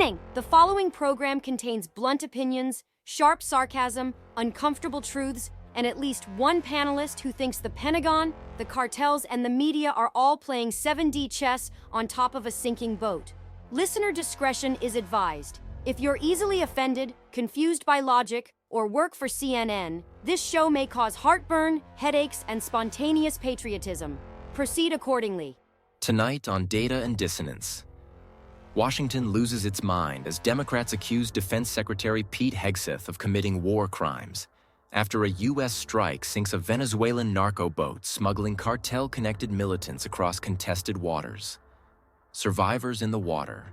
Warning! The following program contains blunt opinions, sharp sarcasm, uncomfortable truths, and at least one panelist who thinks the Pentagon, the cartels, and the media are all playing 7D chess on top of a sinking boat. Listener discretion is advised. If you're easily offended, confused by logic, or work for CNN, this show may cause heartburn, headaches, and spontaneous patriotism. Proceed accordingly. Tonight on Data and Dissonance. Washington loses its mind as Democrats accuse Defense Secretary Pete Hegseth of committing war crimes after a U.S. strike sinks a Venezuelan narco boat smuggling cartel-connected militants across contested waters. Survivors in the water,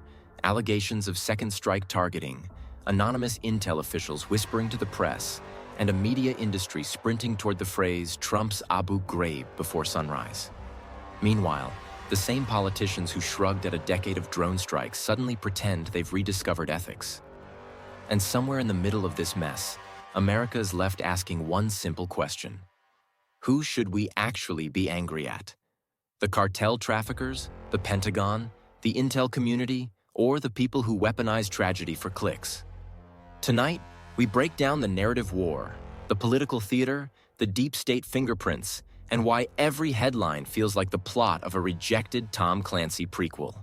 allegations of second strike targeting, anonymous intel officials whispering to the press, and a media industry sprinting toward the phrase Trump's Abu Ghraib before sunrise. Meanwhile, the same politicians who shrugged at a decade of drone strikes suddenly pretend they've rediscovered ethics. And somewhere in the middle of this mess, America is left asking one simple question. Who should we actually be angry at? The cartel traffickers, the Pentagon, the intel community, or the people who weaponize tragedy for clicks? Tonight, we break down the narrative war, the political theater, the deep state fingerprints, and why every headline feels like the plot of a rejected Tom Clancy prequel.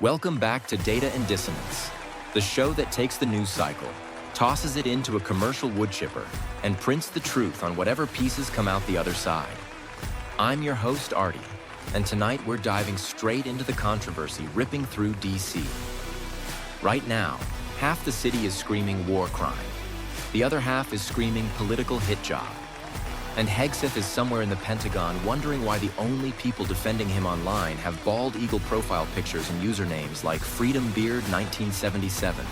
Welcome back to Data and Dissonance, the show that takes the news cycle, tosses it into a commercial wood chipper, and prints the truth on whatever pieces come out the other side. I'm your host, Artie, and tonight we're diving straight into the controversy ripping through D.C. Right now, half the city is screaming war crime. The other half is screaming political hit job. And Hegseth is somewhere in the Pentagon wondering why the only people defending him online have bald eagle profile pictures and usernames like Freedom Beard 1977.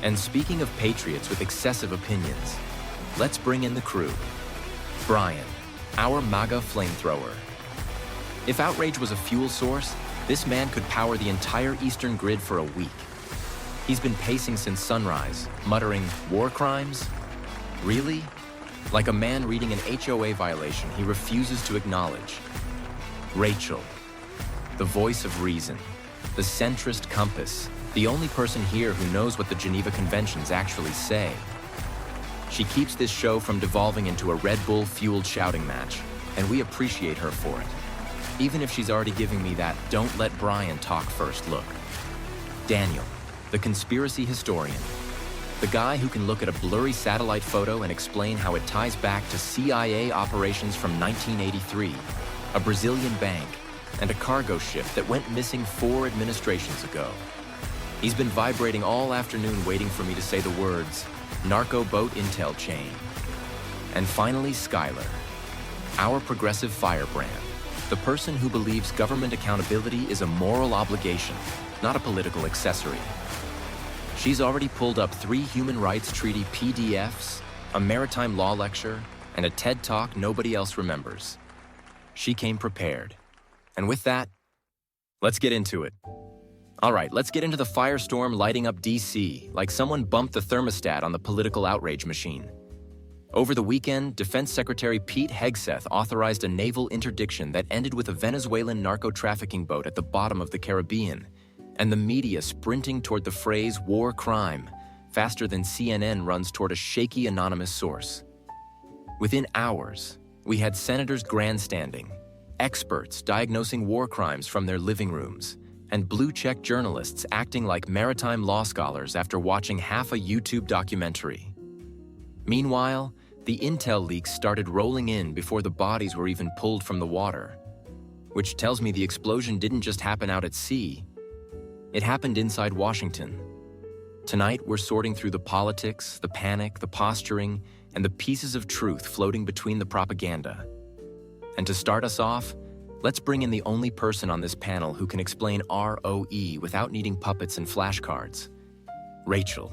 And speaking of patriots with excessive opinions, let's bring in the crew. Brian, our MAGA flamethrower. If outrage was a fuel source, this man could power the entire eastern grid for a week. He's been pacing since sunrise, muttering, "War crimes? Really?" Like a man reading an HOA violation he refuses to acknowledge. Rachel, the voice of reason, the centrist compass, the only person here who knows what the Geneva Conventions actually say. She keeps this show from devolving into a Red Bull-fueled shouting match, and we appreciate her for it. Even if she's already giving me that "don't let Brian talk first" look. Daniel, the conspiracy historian. The guy who can look at a blurry satellite photo and explain how it ties back to CIA operations from 1983, a Brazilian bank, and a cargo ship that went missing 4 administrations ago. He's been vibrating all afternoon waiting for me to say the words, narco boat intel chain. And finally, Skylar, our progressive firebrand, the person who believes government accountability is a moral obligation, not a political accessory. She's already pulled up 3 human rights treaty PDFs, a maritime law lecture, and a TED Talk nobody else remembers. She came prepared. And with that, let's get into it. All right, let's get into the firestorm lighting up DC, like someone bumped the thermostat on the political outrage machine. Over the weekend, Defense Secretary Pete Hegseth authorized a naval interdiction that ended with a Venezuelan narco-trafficking boat at the bottom of the Caribbean, and the media sprinting toward the phrase war crime, faster than CNN runs toward a shaky anonymous source. Within hours, we had senators grandstanding, experts diagnosing war crimes from their living rooms, and blue-check journalists acting like maritime law scholars after watching half a YouTube documentary. Meanwhile, the intel leaks started rolling in before the bodies were even pulled from the water, which tells me the explosion didn't just happen out at sea. It happened inside Washington. Tonight, we're sorting through the politics, the panic, the posturing, and the pieces of truth floating between the propaganda. And to start us off, let's bring in the only person on this panel who can explain ROE without needing puppets and flashcards. Rachel.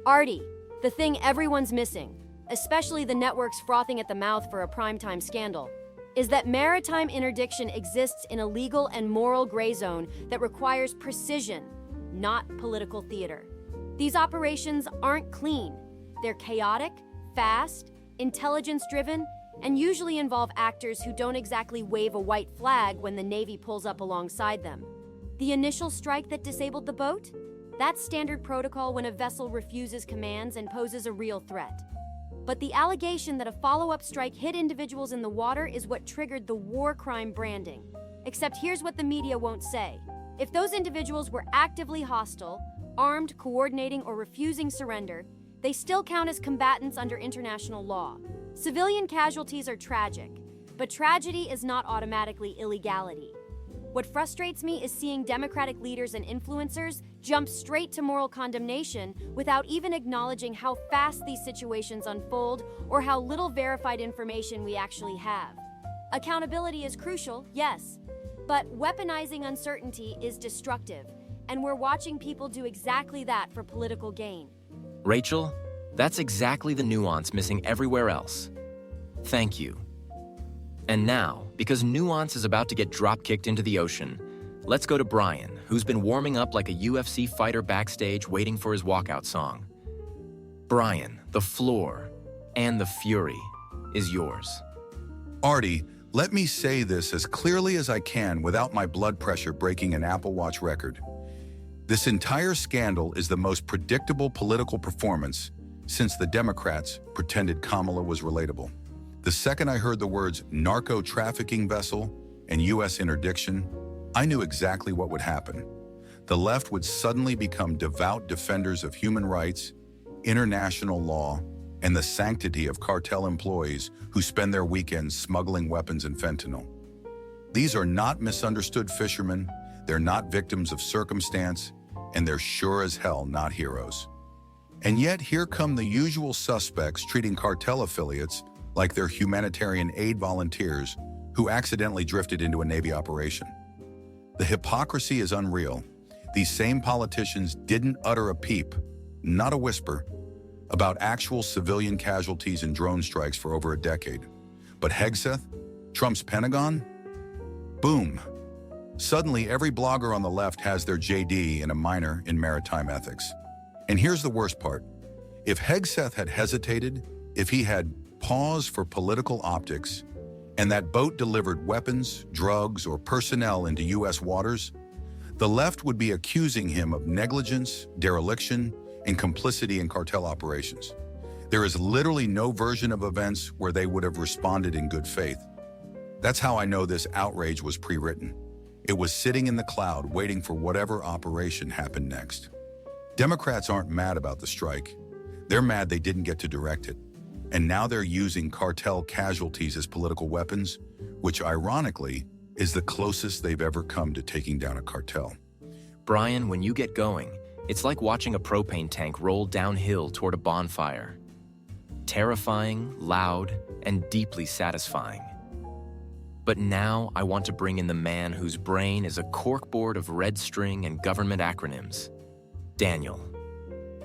Artie, the thing everyone's missing, especially the networks frothing at the mouth for a primetime scandal, is that maritime interdiction exists in a legal and moral gray zone that requires precision, not political theater. These operations aren't clean. They're chaotic, fast, intelligence-driven, and usually involve actors who don't exactly wave a white flag when the Navy pulls up alongside them. The initial strike that disabled the boat? That's standard protocol when a vessel refuses commands and poses a real threat. But the allegation that a follow-up strike hit individuals in the water is what triggered the war crime branding. Except here's what the media won't say. If those individuals were actively hostile, armed, coordinating, or refusing surrender, they still count as combatants under international law. Civilian casualties are tragic, but tragedy is not automatically illegality. What frustrates me is seeing Democratic leaders and influencers jump straight to moral condemnation without even acknowledging how fast these situations unfold or how little verified information we actually have. Accountability is crucial, yes, but weaponizing uncertainty is destructive, and we're watching people do exactly that for political gain. Rachel, that's exactly the nuance missing everywhere else. Thank you. And now, because nuance is about to get drop-kicked into the ocean, let's go to Brian, who's been warming up like a UFC fighter backstage waiting for his walkout song. Brian, the floor and the fury is yours. Artie, let me say this as clearly as I can without my blood pressure breaking an Apple Watch record. This entire scandal is the most predictable political performance since the Democrats pretended Kamala was relatable. The second I heard the words narco-trafficking vessel and U.S. interdiction, I knew exactly what would happen. The left would suddenly become devout defenders of human rights, international law, and the sanctity of cartel employees who spend their weekends smuggling weapons and fentanyl. These are not misunderstood fishermen, they're not victims of circumstance, and they're sure as hell not heroes. And yet here come the usual suspects treating cartel affiliates like they're humanitarian aid volunteers who accidentally drifted into a Navy operation. The hypocrisy is unreal. These same politicians didn't utter a peep, not a whisper, about actual civilian casualties and drone strikes for over a decade. But Hegseth, Trump's Pentagon? Boom. Suddenly, every blogger on the left has their JD and a minor in maritime ethics. And here's the worst part. If Hegseth had hesitated, if he had paused for political optics, and that boat delivered weapons, drugs, or personnel into U.S. waters, the left would be accusing him of negligence, dereliction, and complicity in cartel operations. There is literally no version of events where they would have responded in good faith. That's how I know this outrage was pre-written. It was sitting in the cloud waiting for whatever operation happened next. Democrats aren't mad about the strike. They're mad they didn't get to direct it. And now they're using cartel casualties as political weapons, which ironically is the closest they've ever come to taking down a cartel. Brian, when you get going, it's like watching a propane tank roll downhill toward a bonfire. Terrifying, loud, and deeply satisfying. But now I want to bring in the man whose brain is a corkboard of red string and government acronyms, Daniel.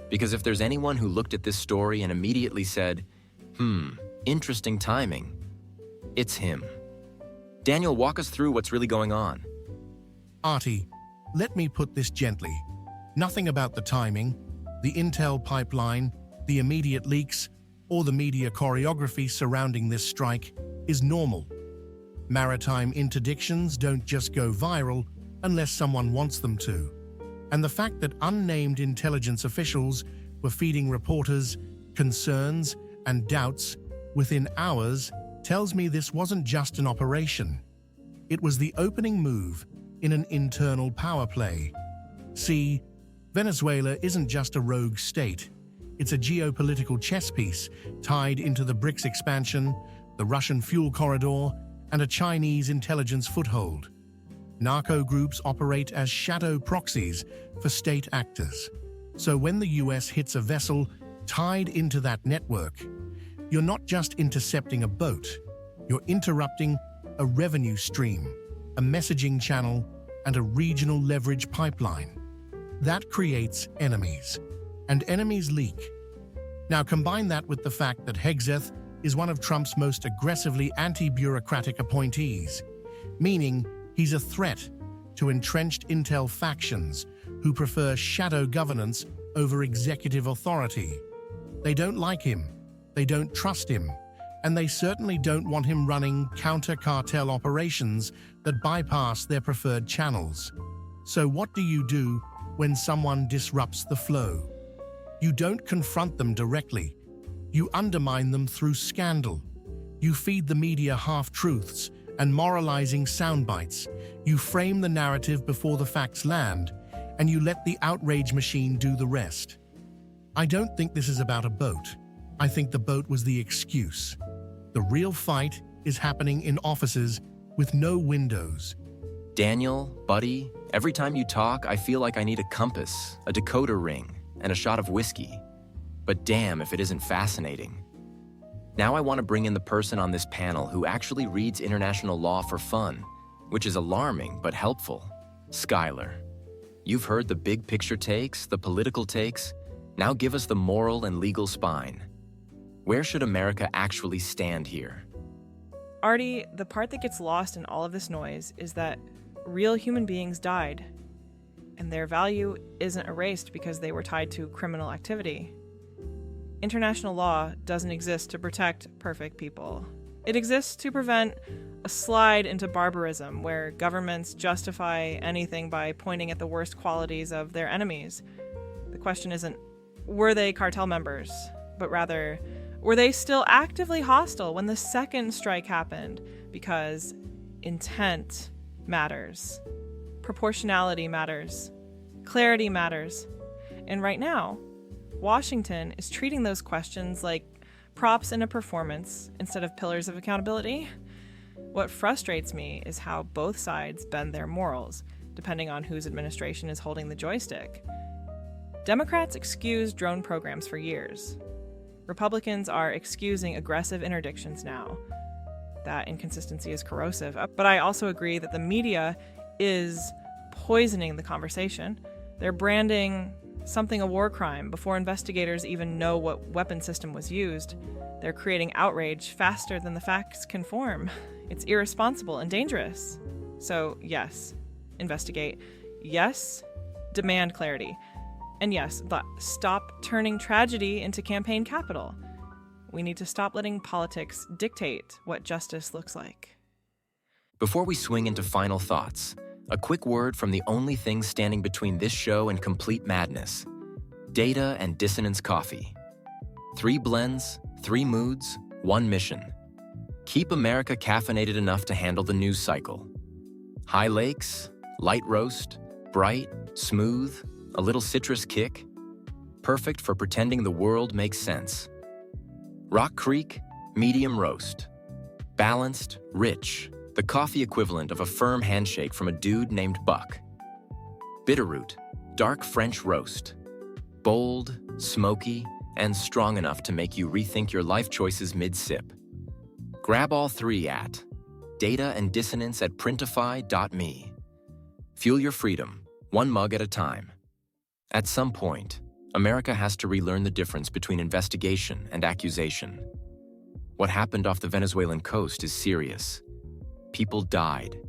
Because if there's anyone who looked at this story and immediately said, interesting timing, it's him. Daniel, walk us through what's really going on. Artie, let me put this gently. Nothing about the timing, the intel pipeline, the immediate leaks, or the media choreography surrounding this strike is normal. Maritime interdictions don't just go viral unless someone wants them to. And the fact that unnamed intelligence officials were feeding reporters concerns and doubts within hours tells me this wasn't just an operation. It was the opening move in an internal power play. See, Venezuela isn't just a rogue state. It's a geopolitical chess piece tied into the BRICS expansion, the Russian fuel corridor, and a Chinese intelligence foothold. Narco groups operate as shadow proxies for state actors. So when the US hits a vessel tied into that network, you're not just intercepting a boat, you're interrupting a revenue stream, a messaging channel, and a regional leverage pipeline. That creates enemies, and enemies leak. Now combine that with the fact that Hegseth is one of Trump's most aggressively anti-bureaucratic appointees, meaning he's a threat to entrenched intel factions who prefer shadow governance over executive authority. They don't like him, they don't trust him, and they certainly don't want him running counter-cartel operations that bypass their preferred channels. So what do you do when someone disrupts the flow? You don't confront them directly. You undermine them through scandal. You feed the media half-truths and moralizing soundbites. You frame the narrative before the facts land, and you let the outrage machine do the rest. I don't think this is about a boat. I think the boat was the excuse. The real fight is happening in offices with no windows. Daniel, buddy, every time you talk, I feel like I need a compass, a decoder ring, and a shot of whiskey. But damn if it isn't fascinating. Now I want to bring in the person on this panel who actually reads international law for fun, which is alarming but helpful. Skylar. You've heard the big picture takes, the political takes. Now give us the moral and legal spine. Where should America actually stand here? Artie, the part that gets lost in all of this noise is that real human beings died, and their value isn't erased because they were tied to criminal activity. International law doesn't exist to protect perfect people. It exists to prevent a slide into barbarism where governments justify anything by pointing at the worst qualities of their enemies. The question isn't, were they cartel members, but rather, were they still actively hostile when the second strike happened? Because intent matters. Proportionality matters. Clarity matters. And right now, Washington is treating those questions like props in a performance instead of pillars of accountability. What frustrates me is how both sides bend their morals, depending on whose administration is holding the joystick. Democrats excused drone programs for years. Republicans are excusing aggressive interdictions now. That inconsistency is corrosive. But I also agree that the media is poisoning the conversation. They're branding something a war crime before investigators even know what weapon system was used. They're creating outrage faster than the facts can form. It's irresponsible and dangerous. So yes, investigate. Yes, demand clarity. And yes, but stop turning tragedy into campaign capital. We need to stop letting politics dictate what justice looks like. Before we swing into final thoughts, a quick word from the only thing standing between this show and complete madness: Data and Dissonance Coffee. 3 blends, 3 moods, 1 mission. Keep America caffeinated enough to handle the news cycle. High lakes, light roast, bright, smooth, a little citrus kick. Perfect for pretending the world makes sense. Rock Creek, medium roast. Balanced, rich, the coffee equivalent of a firm handshake from a dude named Buck. Bitterroot, dark French roast. Bold, smoky, and strong enough to make you rethink your life choices mid-sip. Grab all 3 at Data and Dissonance at printify.me. Fuel your freedom, 1 mug at a time. At some point, America has to relearn the difference between investigation and accusation. What happened off the Venezuelan coast is serious. People died.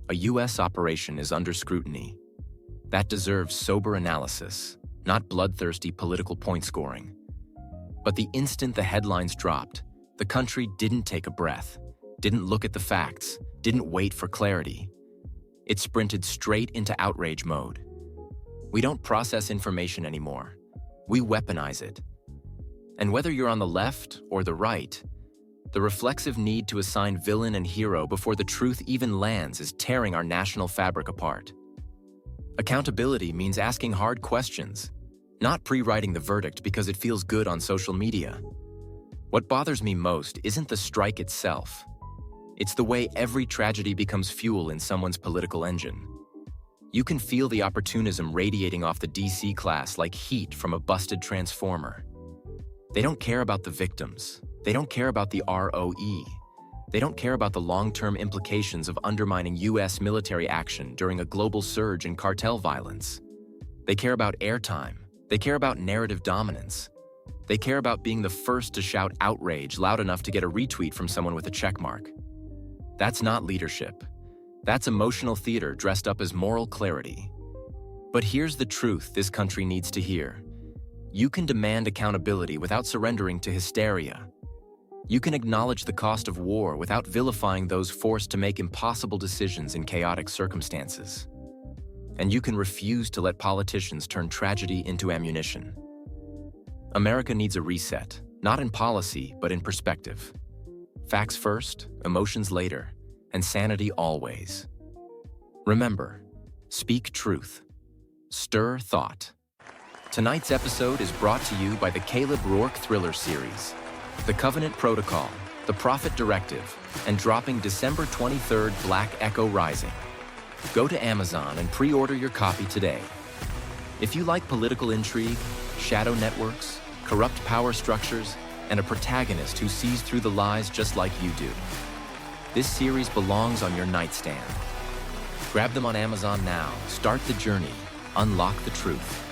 A U.S. operation is under scrutiny. That deserves sober analysis, not bloodthirsty political point scoring. But the instant the headlines dropped, the country didn't take a breath, didn't look at the facts, didn't wait for clarity. It sprinted straight into outrage mode. We don't process information anymore. We weaponize it. And whether you're on the left or the right, the reflexive need to assign villain and hero before the truth even lands is tearing our national fabric apart. Accountability means asking hard questions, not pre-writing the verdict because it feels good on social media. What bothers me most isn't the strike itself. It's the way every tragedy becomes fuel in someone's political engine. You can feel the opportunism radiating off the DC class like heat from a busted transformer. They don't care about the victims. They don't care about the ROE. They don't care about the long-term implications of undermining U.S. military action during a global surge in cartel violence. They care about airtime. They care about narrative dominance. They care about being the first to shout outrage loud enough to get a retweet from someone with a checkmark. That's not leadership. That's emotional theater dressed up as moral clarity. But here's the truth this country needs to hear. You can demand accountability without surrendering to hysteria. You can acknowledge the cost of war without vilifying those forced to make impossible decisions in chaotic circumstances. and you can refuse to let politicians turn tragedy into ammunition. America needs a reset, not in policy, but in perspective. Facts first, emotions later, and sanity always. Remember, speak truth. Stir thought. Tonight's episode is brought to you by the Caleb Rourke thriller series, The Covenant Protocol, The Prophet Directive, and dropping December 23rd, Black Echo Rising. Go to Amazon and pre-order your copy today. If you like political intrigue, shadow networks, corrupt power structures, and a protagonist who sees through the lies just like you do, this series belongs on your nightstand. Grab them on Amazon now. Start the journey. Unlock the truth.